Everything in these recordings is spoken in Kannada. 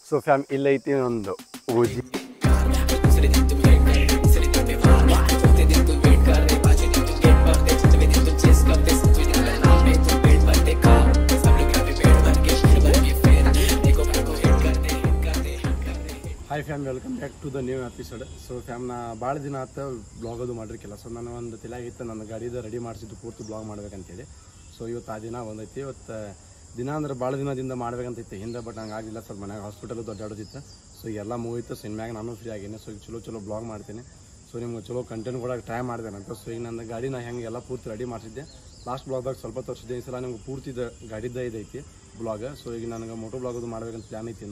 ಸೊ ಫ್ಯಾಮ್ ಇಲ್ಲೈತಿ ಒಂದು ಊಜಿ hi fam, welcome back to the new episode. So fam ನಾ ಭಾಳ ದಿನ ಆತ ಬ್ಲಾಗ್ ಅದು ಮಾಡಿರ್ಕಿಲ್ಲ. ಸೊ ನಾನು ಒಂದು ತಲೆಯಾಗಿತ್ತು ನನ್ನ ಗಾಡಿದು ರೆಡಿ ಮಾಡಿಸಿದ್ದು ಪೂರ್ತಿ ಬ್ಲಾಗ್ ಮಾಡ್ಬೇಕಂತೇಳಿ. ಸೊ ಇವತ್ತು ಆ ದಿನ ಒಂದೈತಿ. ಇವತ್ತು ದಿನ ಅಂದ್ರೆ ಭಾಳ ದಿನದಿಂದ ಮಾಡ್ಬೇಕಂತೈತಿ ಹಿಂದೆ, ಬಟ್ ಹಂಗೆ ಆಗಲಿಲ್ಲ. ಸ್ವಲ್ಪ ಮನೆಯಾಗ ಹಾಸ್ಪಿಟಲ್ ದೊಡ್ಡಾಡೋದಿತ್ತು. ಸೊ ಎಲ್ಲ ಮುಗಿತು. ಸೊ ಇನ್ಮ್ಯಾಗ ನಾನು ಫ್ರೀ ಆಗೀನಿ. ಸೊ ಈಗ ಚಲೋ ಬ್ಲಾಗ್ ಮಾಡ್ತೀನಿ. ಸೊ ನಿಮ್ಗೆ ಚಲೋ ಕಂಟೆಂಟ್ ಕೊಡೋಕೆ ಟ್ರೈ ಮಾಡ್ದೇನಂತ. ಸೊ ಈಗ ನನ್ನ ಗಾಡಿ ನಾ ಹೆಂಗೆಲ್ಲ ಪೂರ್ತಿ ರೆಡಿ ಮಾಡಿಸಿದ್ದೆ. ಲಾಸ್ಟ್ ಬ್ಲಾಗ್ದಾಗ ಸ್ವಲ್ಪ ತೋರಿಸಿದ್ದೆ. ಈ ಸಲ ನಿಮ್ಗೆ ಪೂರ್ತಿದ ಗಾಡಿದ ಇದೈತಿ ಬ್ಲಾಗ್. ಸೊ ಈಗ ನನಗೆ ಮೋಟೋ ಬ್ಲಾಗ್ ಅದು ಮಾಡ್ಬೇಕಂತ ಪ್ಲ್ಯಾನ್ ಐತಿ.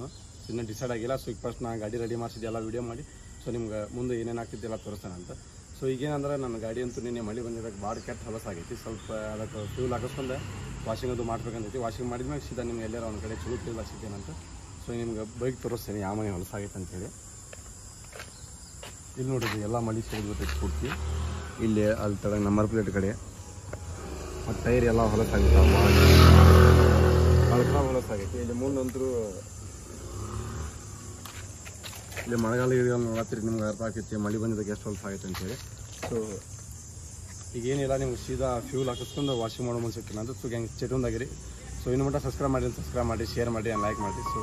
ಇನ್ನೂ ಡಿಸೈಡ್ ಆಗಿಲ್ಲ. ಸೊ ಈಗ ಫಸ್ಟ್ ನಾನು ಗಾಡಿ ರೆಡಿ ಮಾಡಿಸಿದ್ದೆ, ಎಲ್ಲ ವೀಡಿಯೋ ಮಾಡಿ ಸೊ ನಿಮ್ಗೆ ಮುಂದೆ ಏನೇನು ಆಗ್ತಿತ್ತು ಎಲ್ಲ ತೋರಿಸ್ತಾನೆ ಅಂತ. ಸೊ ಈಗೇನಂದ್ರೆ ನನ್ನ ಗಾಡಿ ಅಂತೂ ನಿನ್ನೆ ಮಳೆ ಬಂದಿದ್ದಕ್ಕೆ ಭಾಳ ಕೆಟ್ಟ ಹೊಲಸಾಗೈತಿ. ಸ್ವಲ್ಪ ಅದಕ್ಕೆ ಫ್ಯೂಲ್ ಹಾಕಿಸ್ಕೊಂಡು ವಾಷಿಂಗ್ ಅದು ಮಾಡ್ಬೇಕಂತೈತಿ. ವಾಷಿಂಗ್ ಮಾಡಿದ್ಮೇಲೆ ಸೀದಾ ನಿಮ್ಗೆ ಎಲ್ಲಾರ ಒಂದು ಕಡೆ ಚಲೋ ಫ್ಯೂಲ್ ಹಾಕ್ಸಿದ್ದೇನಂತ. ಸೊ ನಿಮ್ಗೆ ಬೈಕ್ ತೋರಿಸ್ತೇನೆ ಯಾವ ಮನೆ ಹೊಲಸಾಗೈತೆ ಅಂತೇಳಿ. ಇಲ್ಲಿ ನೋಡಿದ್ವಿ ಎಲ್ಲ ಮಳೆ ಸಿಗೋದೈತಿ ಪೂರ್ತಿ. ಇಲ್ಲಿ ಅಲ್ಲಿ ತಡ ನಂಬರ್ ಪ್ಲೇಟ್ ಕಡೆ ಮತ್ತು ಟೈರ್ ಎಲ್ಲ ಹೊಲಸಾಗೈತೆ, ಭಾಳ ಹೊಲಸಾಗೈತಿ. ಇಲ್ಲಿ ಮುಂದಂತರೂ ಇಲ್ಲಿ ಮಳೆಗಾಲ ಇಳಿಯೋದು ನೋಡತ್ತೀರಿ, ನಿಮ್ಗೆ ಅರ್ಥ ಆಗ್ತೈತಿ ಮಳೆ ಬಂದಿದ್ದಕ್ಕೆ ಎಷ್ಟು ಹೊಲಸಾಗೈತೆ ಅಂತೇಳಿ. ಸೊ ಈಗೇನಿಲ್ಲ, ನಿಮ್ಗೆ ಸೀದಾ ಫ್ಯೂಲ್ ಹಾಕಿಸ್ಕೊಂಡು ವಾಷಿಂಗ್ ಮಾಡೋ ಮುಂಚೆ ಅಂತ. ಸೊ ಹೆಂಗೆ ಚಟುಂದಾಗಿರಿ. ಸೊ ಇನ್ನು ಮಟ್ಟ ಸಬ್ಸ್ಕ್ರೈಬ್ ಮಾಡಿ ಶೇರ್ ಮಾಡಿ ಆ್ಯಂಡ್ ಲೈಕ್ ಮಾಡಿ. ಸೊ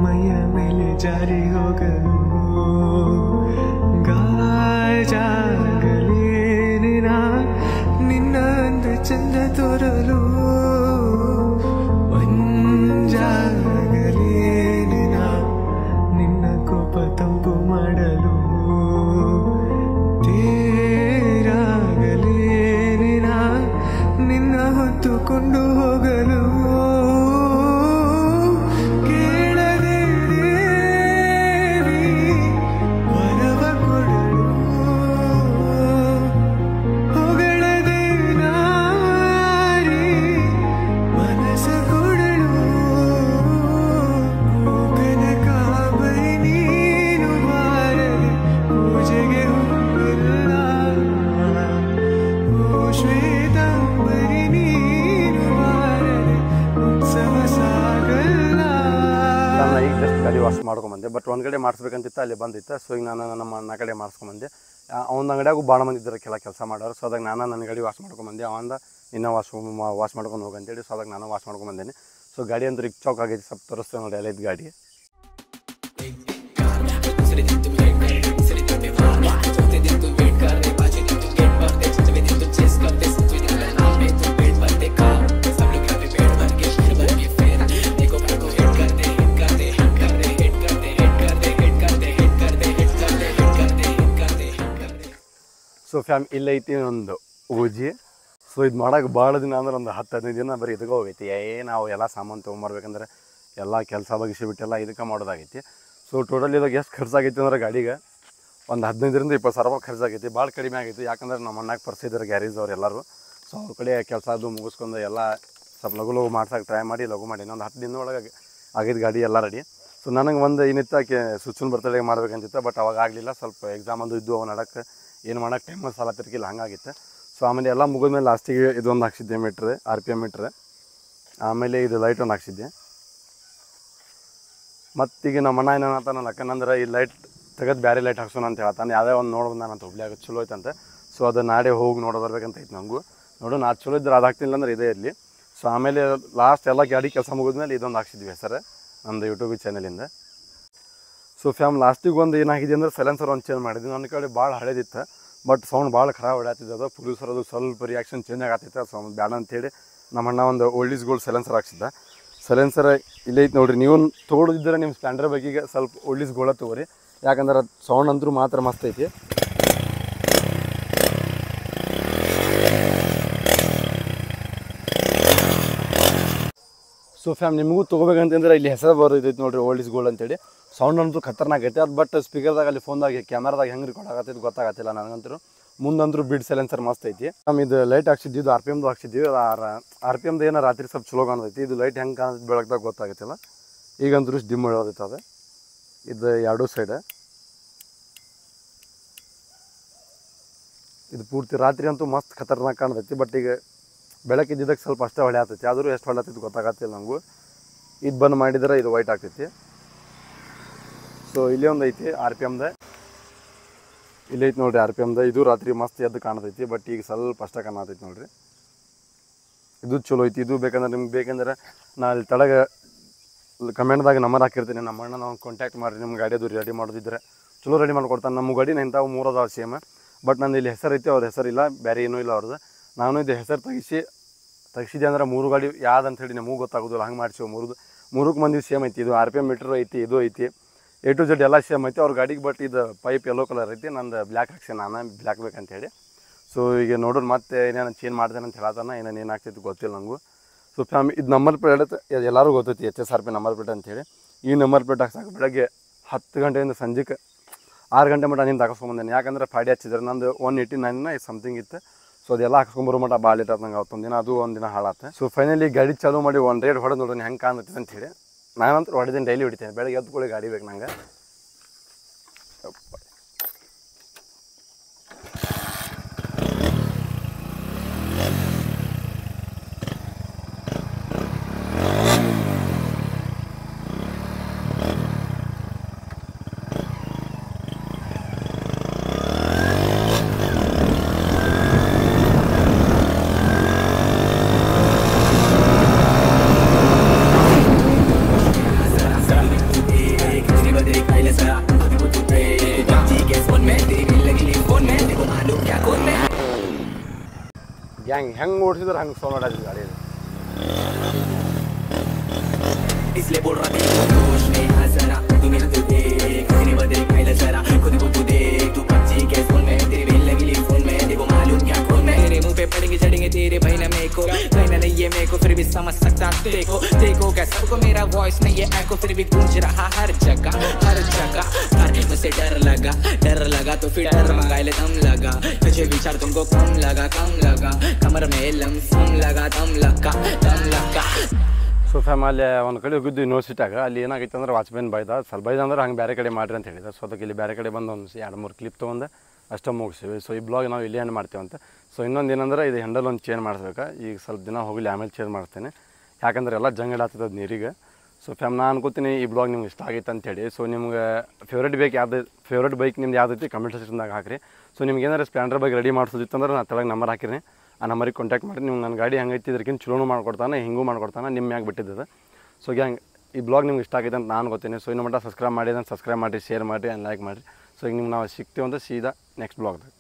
ಮೈಯ ಮೇಲೆ ಜಾರಿ ಹೋಗಲು ಗಾಜಾಗಲೇನ ನಿನ್ನ ಅಂದ ಚಂದ ತೋರಲು ಮಂಜಾಗಲೇನ ನಿನ್ನ ಕೋಪ ತಂಪು ಮಾಡಲು ತೇರಾಗಲೇನ ನಿನ್ನ ಹೊತ್ತುಕೊಂಡು ಹೋಗಲು ಗಾಡಿ ವಾಶ್ ಮಾಡ್ಕೊಂಬಂದೆ. ಬಟ್ ಒಂದು ಕಡೆ ಮಾಡಿಸ್ಬೇಕಂತಿತ್ತು, ಅಲ್ಲಿ ಬಂದಿತ್ತು. ಸೊ ಈಗ ನಾನು ನಮ್ಮ ಅಣ್ಣ ಕಡೆ ಮಾಡಿಸ್ಕೊಂಬಂದೆ. ಅವ್ನ ಅಂಗಡಿಯಾಗೂ ಭಾಳ ಮಂದಿ ಇದ್ದಾರೆ ಕೆಲಸ ಮಾಡೋರು. ಸೊ ಅದಾಗ ನಾನು ನನ್ನ ಗಾಡಿ ವಾಶ್ ಮಾಡ್ಕೊಂಬಂದೆ. ಅವಂದ ಇನ್ನೂ ವಾಶ್ ಮಾಡ್ಕೊಂಡು ಹೋಗಂತೇಳಿ. ಸೊ ಅದಾಗ ನಾನು ವಾಶ್ ಮಾಡ್ಕೊಂಬಂದೇನೆ. ಸೊ ಗಾಡಿ ಅಂತೂ ರಿಕ್ ಚೌಕ್ ಆಗೈತಿ. ಸ್ವಲ್ಪ ತೋರಿಸ್ತೇವೆ ನೋಡಿ, ಎಲ್ಲ ಇದ್ದು ಗಾಡಿ. ಸೊ ಫ್ಯಾಮ್ ಇಲ್ಲೈತಿ ಒಂದು ಊಜಿ. ಸೊ ಇದು ಮಾಡೋಕೆ ಭಾಳ ದಿನ ಅಂದ್ರೆ ಒಂದು 10-15 ದಿನ ಬರೀ ಇದಕ್ಕೆ ಹೋಗೈತಿ. ನಾವು ಎಲ್ಲ ಸಾಮಾನು ತೊಗೊಂಬರ್ಬೇಕಂದ್ರೆ ಎಲ್ಲ ಕೆಲಸ ಬಗ್ಗಿಸಿಬಿಟ್ಟೆಲ್ಲ ಇದಕ್ಕೆ ಮಾಡೋದಾಗೈತಿ. ಸೊ ಟೋಟಲ್ ಇದಾಗ ಎಷ್ಟು ಖರ್ಚಾಗೈತಿ ಅಂದ್ರೆ ಗಾಡಿಗೆ ಒಂದು 15,000-20,000 ರೂಪಾಯಿ ಖರ್ಚಾಗೈತಿ. ಭಾಳ ಕಡಿಮೆ ಆಗೈತಿ. ಯಾಕಂದ್ರೆ ನಮ್ಮ ಅಣ್ಣಾಗ ಪರಿಚಯ ಗ್ಯಾರೇಜ್ ಅವ್ರು ಎಲ್ಲರೂ. ಸೊ ಅವ್ರ ಕಡೆ ಕೆಲಸ ಅದು ಮುಗಿಸ್ಕೊಂಡು ಎಲ್ಲ ಸ್ವಲ್ಪ ಲಘು ಮಾಡ್ಸೋಕೆ ಟ್ರೈ ಮಾಡಿ ಇನ್ನೊಂದು 10 ದಿನದೊಳಗೆ ಆಗೈತೆ ಗಾಡಿ ಎಲ್ಲ ರೆಡಿ. ಸೊ ನನಗೆ ಒಂದು ಏನಿತ್ತು ಸುಚ್ಚನ್ ಬರ್ತಡೇ ಮಾಡ್ಬೇಕಂತಿತ್ತು. ಬಟ್ ಅವಾಗ ಆಗಲಿಲ್ಲ. ಸ್ವಲ್ಪ ಎಕ್ಸಾಮ್ ಅದು ಇದ್ದು ಅವು ನಡಕ್ಕೆ ಏನು ಮಾಡೋಕ್ಕೆ ಟೈಮ್ ಸಾಲ ತಿರ್ಗಿಲ್ಲ, ಹಂಗಾಗಿತ್ತು. ಸೊ ಆಮೇಲೆ ಎಲ್ಲ ಮುಗಿದ್ಮೇಲೆ ಲಾಸ್ಟಿಗೆ ಇದೊಂದು ಹಾಕ್ಸಿದ್ದೆ ಮೀಟ್ರ್, RPM ಮೀಟ್ರ್. ಆಮೇಲೆ ಇದು ಲೈಟ್ ಒಂದು ಹಾಕ್ಸಿದ್ದೆ. ಮತ್ತೀಗ ನಮ್ಮ ಅಣ್ಣ ಏನಂತ ನನ್ನ ಅಕ್ಕನಂದ್ರೆ ಈ ಲೈಟ್ ತೆಗೆದು ಬೇರೆ ಲೈಟ್ ಹಾಕ್ಸೋಣ ಅಂತ ಹೇಳ್ತಾನೆ. ಯಾವುದೇ ಒಂದು ನೋಡ್ಬೋದು ನಾನು ಅಂತ ಹುಬ್ಳಿಯಾಗ ಚಲೋ ಐತಂತೆ. ಸೊ ಅದು ನಾಳೆ ಹೋಗಿ ನೋಡೋಬರ್ಬೇಕಂತ ಐತೆ ನನಗೂ. ನೋಡು ನಾ ಚಲೋ ಇದ್ರೆ ಅದು ಹಾಕ್ತಿಲ್ಲ ಅಂದ್ರೆ ಇದೇ ಇರಲಿ. ಸೊ ಆಮೇಲೆ ಲಾಸ್ಟ್ ಎಲ್ಲ ಗಾಡಿ ಕೆಲಸ ಮುಗಿದ್ಮೇಲೆ ಇದೊಂದು ಹಾಕ್ಸಿದ್ವಿ ಹೆಸರು ನಮ್ಮದು ಯೂಟ್ಯೂಬ್ ಚಾನಲಿಂದ. ಸೊ ಫ್ಯಾಮ್ ಲಾಸ್ಟಿಗೆ ಒಂದು ಏನಾಗಿದೆ ಅಂದರೆ ಸೈಲೆನ್ಸರ್ ಒಂದು ಚೇಂಜ್ ಮಾಡಿದ್ವಿ. ನನ್ನ ಕಡೆ ಭಾಳ ಹಳೇದಿತ್ತು. ಬಟ್ ಸೌಂಡ್ ಭಾಳ ಖರಾಬ್ ಹೊಡ್ಯಾತಿದ್ದು. ಅದು ಪೊಲ್ಯೂಸರ್ ಅದು ಸ್ವಲ್ಪ ರಿಯಾಕ್ಷನ್ ಚೇಂಜ್ ಆಗತ್ತಿತ್ತು. ಅದು ಸೌಂಡ್ ಬೇಡ ಅಂತೇಳಿ ನಮ್ಮ ಅಣ್ಣ ಒಂದು ಓಲ್ಡ್ ಈಸ್ ಗೋಲ್ಡ್ ಸೈಲೆನ್ಸರ್ ಹಾಕ್ಸಿದ್ದ. ಸೈಲೆನ್ಸರ್ ಇಲ್ಲೈತೆ ನೋಡಿರಿ. ನೀವು ತೊಗೊಳೋದಿದ್ದರೆ ನಿಮ್ಮ ಸ್ಪ್ಲೆಂಡರ್ ಬಗ್ಗೆಗೆ ಸ್ವಲ್ಪ ಓಲ್ಡ್ ಈಸ್ ಗೋಲ್ಡ್ ತೊಗೊರಿ. ಯಾಕಂದ್ರೆ ಅದು ಸೌಂಡ್ ಅಂತೂ ಮಾತ್ರ ಮಸ್ತ್ ಐತಿ. ಸೊ ಫ್ಯಾಮ್ ನಿಮಗೂ ತೊಗೋಬೇಕಂತಂದ್ರೆ ಇಲ್ಲಿ ಹೆಸರು ಬರೋದೈತೆ ನೋಡಿರಿ, ಓಲ್ಡ್ ಇಸ್ ಗೋಲ್ಡ್ ಅಂತೇಳಿ. ಸೌಂಡ್ ಅಂತೂ ಖತರ್ನಾಕ್ ಐತೆ ಅದು. ಬಟ್ ಸ್ಪೀಕರ್ದಾಗ ಅಲ್ಲಿ ಫೋನ್ದಾಗ ಕ್ಯಾಮ್ರಾದಾಗ ಹೆಂಗೆ ರೆಕಾರ್ಡ್ ಆಗತ್ತಿದ್ದು ಗೊತ್ತಾಗತ್ತಿಲ್ಲ ನನಗಂತೂ. ಮುಂದಂತರೂ ಬಿಡ್ ಸೈಲೆನ್ಸರ್ ಮಸ್ತ್ ಐತಿ. ಇದು ಲೈಟ್ ಹಾಕ್ಸಿದ್ವಿ, ಇದು RPMದು ಹಾಕ್ಸಿದ್ವಿ. RPMದು ಏನೋ ರಾತ್ರಿ ಸ್ವಲ್ಪ ಚಲೋ ಕಾಣ್ತೈತಿ. ಇದು ಲೈಟ್ ಹೆಂಗೆ ಕಾಣ್ತೈತಿ ಬೆಳಗ್ದಾಗ ಗೊತ್ತಾಗತ್ತಿಲ್ಲ. ಈಗಂತೂ ಡಿಮ್ ಹೇಳೋದೈತೆ ಅದು. ಇದು ಎರಡೂ ಸೈಡ್ ಇದು ಪೂರ್ತಿ ರಾತ್ರಿ ಅಂತೂ ಮಸ್ತ್ ಖತರ್ನಾಕ್ ಕಾಣ್ತೈತಿ. ಬಟ್ ಈಗ ಬೆಳಕಿದ್ದಿದ್ದಕ್ಕೆ ಸ್ವಲ್ಪ ಅಷ್ಟೇ ಹೊಳೆ ಆಗ್ತೈತಿ. ಆದರೂ ಎಷ್ಟು ಹೊಳೆ ಆಗ್ತೈತಿ ಗೊತ್ತಾಗತ್ತಿಲ್ಲ ನಮಗೂ. ಇದು ಬಂದು ಮಾಡಿದ್ರೆ ಇದು ವೈಟ್ ಆಗ್ತೈತಿ. ಸೊ ಇಲ್ಲಿ ಒಂದು ಐತಿ RPMದ, ಇಲ್ಲಿ ಐತಿ ನೋಡಿರಿ RPMದ. ಇದು ರಾತ್ರಿ ಮಸ್ತ್ ಎದ್ದು ಕಾಣ್ತೈತಿ. ಬಟ್ ಈಗ ಸ್ವಲ್ಪ ಅಷ್ಟೇ ಕಾಣತೈತಿ ನೋಡಿರಿ. ಇದು ಚಲೋ ಐತಿ. ಇದು ಬೇಕಂದ್ರೆ ನಿಮ್ಗೆ ಬೇಕಂದ್ರೆ ನಾ ಅಲ್ಲಿ ತಳಗೆ ಕಮೆಂಟ್ದಾಗ ನಂಬರ್ ಹಾಕಿರ್ತೀನಿ. ನಮ್ಮ ಅಣ್ಣ ನಾವು ಕಾಂಟ್ಯಾಕ್ಟ್ ಮಾಡಿರಿ. ನಿಮ್ಮ ಗಾಡಿ ಅದು ರೆಡಿ ಮಾಡೋದಿದ್ರೆ ಚಲೋ ರೆಡಿ ಮಾಡ್ಕೊಡ್ತಾನೆ. ನಮ್ಮ ಗಾಡಿನ ಇಂಥವು 3 ಅದಾವ ಸೇಮ್. ಬಟ್ ನಂದು ಇಲ್ಲಿ ಹೆಸರು ಐತಿ, ಅವ್ರ ಹೆಸರಿಲ್ಲ, ಬೇರೆ ಏನೂ ಇಲ್ಲ ಅವ್ರದ್ದು. ನಾನು ಇದು ಹೆಸರು ತೆಗಿಸಿದೆ ಅಂದ್ರೆ 3 ಗಾಡಿ ಯಾವ್ದು ಅಂತ ಹೇಳಿ ನಮಗೂ ಗೊತ್ತಾಗೋದಿಲ್ಲ. ಹಂಗೆ ಮಾಡಿಸಿ 3 ಮಂದಿ ಸೇಮ್ ಐತಿ. ಇದು RPM ಮೀಟ್ರ್ ಐತಿ, ಇದು ಐತಿ, A to Z ಎಲ್ಲ ಸೇಮ್ ಐತಿ ಅವ್ರ ಗಾಡಿಗೆ. ಬಟ್ ಇದು ಪೈಪ್ ಯೆಲ್ಲೋ ಕಲರ್ ಐತಿ. ನಂದು ಬ್ಲ್ಯಾಕ್ ಹಾಕ್ಸಿ, ನಾನು ಬ್ಲ್ಯಾಕ್ ಬೇಕಂತ ಹೇಳಿ. ಸೊ ಈಗ ನೋಡೋಣ ಮತ್ತೆ ಏನೇನು ಚೇಂಜ್ ಮಾಡ್ತೇನೆ ಅಂತ ಹೇಳತ್ತಾನ. ಏನೇನು ಆಗ್ತೈತಿ ಗೊತ್ತಿಲ್ಲ ನನಗೂ. ಸೊ ಇದು ನಂಬರ್ ಪ್ಲೇಟ್ ಎಲ್ಲರೂ ಗೊತ್ತೈತಿ, HSRP ನಂಬರ್ ಪ್ಲೇಟ್ ಅಂತೇಳಿ. ಈ ನಂಬರ್ ಪ್ಲೇಟ್ ಹಾಕ್ಸಾಕ ಬೆಳಗ್ಗೆ 10 ಗಂಟೆಯಿಂದ ಸಂಜೆಗೆ 6 ಗಂಟೆ ಮಟ್ಟ ನಿಂದು ಹಾಕಿಸ್ಕೊಂಬಂದೇನೆ. ಯಾಕಂದ್ರೆ ಫಾಡಿ ಹಚ್ಚಿದ್ರೆ ನಂದು 189 ಸಮಥಿಂಗ್ ಇತ್ತು. ಸೊ ಅದೆಲ್ಲ ಹಾಕ್ಸ್ಕೊಂಬರೋ ಮಟ್ಟ ಭಾಳ ಲೇಟ್ ಆಯ್ತು ನಂಗೆ. ಅವತ್ತೊಂದು ದಿನ ಅದು ಒಂದು ದಿನ ಹಾಳಾತು. ಸೊ ಫೈನಲಿ ಗಾಡಿ ಚಾಲೂ ಮಾಡಿ ಒಂದು ರೇಟ್ ಹೊಡೆದು ನೋಡೋಣ ಹೆಂಗೆ ಕಾಣ್ತೈತೆ ಅಂತ ಹೇಳಿ. ನಾನಂತೂ ಹೊಡೆದೇನೆ, ಡೈಲಿ ಹೊಡಿತೇನೆ. ಬೆಳಗ್ಗೆ ಎದ್ದು ಗಾಡಿ ಬೇಕು ನಂಗೆ. ಹೆಂಗೆ ಓಡಿಸಿದ್ರೆ ಹಂಗೆ ಸೌಂಡ್ ಹೊಡಾತಿದ್ದು ಗಾಡಿ. इसलिए बोल रहा था जोश में आ जरा तू मेरा तो देख खुद नहीं बदल पहले जरा खुद को तू देख तू पबजी के फोन में तेरी बेल लगी फोन में देखो मालूम क्या खोल में तेरे मुंह पे पड़ेंगे चढ़ेंगे तेरे भाई ना मेरे को कहना नहीं है मेरे को फिर भी समझ सकता देखो देखो क्या सबको मेरा वॉइस नहीं है एको फिर भी गूंज रहा हर जगह मुझसे डर लगा तो फिर डर मंगा ले दम लगा तुझे विचार तुमको कम लगा कमर में लमसम लगा दम लगा ಸೊ ಫ್ಯಾಮಲ್ಲಿ ಒಂದು ಕಡೆ ಹೋಗಿದ್ದು ಯೂನಿವರ್ಸಿಟಿಯಾಗ. ಅಲ್ಲಿ ಏನಾಗೈತೆ ಅಂದ್ರೆ ವಾಚ್ಮ್ಯಾನ್ ಸ್ವಲ್ಪ ಬೈದ ಅಂದ್ರೆ ಹಂಗೆ ಬೇರೆ ಕಡೆ ಮಾಡಿರಿ ಅಂತ ಹೇಳಿದೆ. ಸೊ ಅದಕ್ಕೆ ಇಲ್ಲಿ ಬೇರೆ ಕಡೆ ಬಂದು ಒಂದು 2-3 ಕ್ಲಿಪ್ ತೊಗೊಂಡು ಅಷ್ಟೇ ಮುಗಿಸಿವಿ. ಸೊ ಈ ಬ್ಲಾಗ್ ನಾವು ಇಲ್ಲಿ ಏನು ಮಾಡ್ತೇವಂತ. ಸೊ ಇನ್ನೊಂದು ಏನಂದ್ರೆ ಇದು ಹ್ಯಾಂಡಲ್ ಒಂದು ಚೇಂಜ್ ಮಾಡಿಸ್ಬೇಕು. ಈಗ ಸ್ವಲ್ಪ ದಿನ ಹೋಗಲಿ, ಆಮೇಲೆ ಚೇಂಜ್ ಮಾಡ್ತೇನೆ. ಯಾಕಂದ್ರೆ ಎಲ್ಲ ಜಂಗಲ್ ಆಗ್ತದೆ ನೀರಿಗೆ. ಸೊ ಫ್ಯಾಮ್ ನಾನು ಅನ್ಕೋತೀನಿ ಈ ಬ್ಲಾಗ್ ನಿಮ್ಗೆ ಇಷ್ಟ ಆಗೈತೆ ಅಂತೇಳಿ. ಸೊ ನಿಮ್ಗೆ ಫೇವ್ರೇಟ್ ಬೈಕ್ ನಿಮ್ದು ಯಾವ್ದೈತಿ ಕಮೆಂಟ್ ಸೆಕ್ಷನ್ದಾಗ ಹಾಕಿರಿ. ಸೊ ನಿಮ್ಗೆ ಏನಾರು ಸ್ಪ್ಲೆಂಡರ್ ಬೈಕ್ ರೆಡಿ ಮಾಡಿಸೋದಿತ್ತು ಅಂದ್ರೆ ನಾನು ತೆಳಗೆ ನಂಬರ್ ಹಾಕಿರಿ. ಆ ನಂಬರಿಗೆ ಕಾಂಟ್ಯಾಕ್ಟ್ ಮಾಡಿ. ನೀವು ನನ್ನ ಗಾಡಿ ಹೆಂಗೈತಿ ಇದಕ್ಕಿಂತ ಚಲೋನು ಮಾಡ್ಕೊಡ್ತಾನೆ, ಹಿಂಗೂ ಮಾಡ್ಕೊಡ್ತಾನೆ. ನಿಮ್ಮ ಮ್ಯಾಗೆ ಬಿಟ್ಟಿದ್ದದು. ಸೊ ಹಂಗೆ ಈ ಬ್ಲಾಗ್ ನಿಮ್ಗೆ ಇಷ್ಟ ಆಗೈತೆ ಅಂತ ನಾನು ಗೊತ್ತೇನೆ. ಸೊ ಇನ್ನು ಮಟ್ಟ ಸಬ್ಸ್ಕ್ರೈಬ್ ಮಾಡಿದ್ರೆ ಸಬ್ಸ್ಕ್ರೈಬ್ ಮಾಡಿರಿ, ಶೇರ್ ಮಾಡಿರಿ ಆ್ಯಂಡ್ ಲೈಕ್ ಮಾಡಿರಿ. ಸೊ ಈಗ ನಿಮ್ಗೆ ನಾವು ಸಿಗ್ತೀವಿ ಅಂತ ಸೀದಾ ನೆಕ್ಸ್ಟ್ ಬ್ಲಾಗ್ದಾಗ.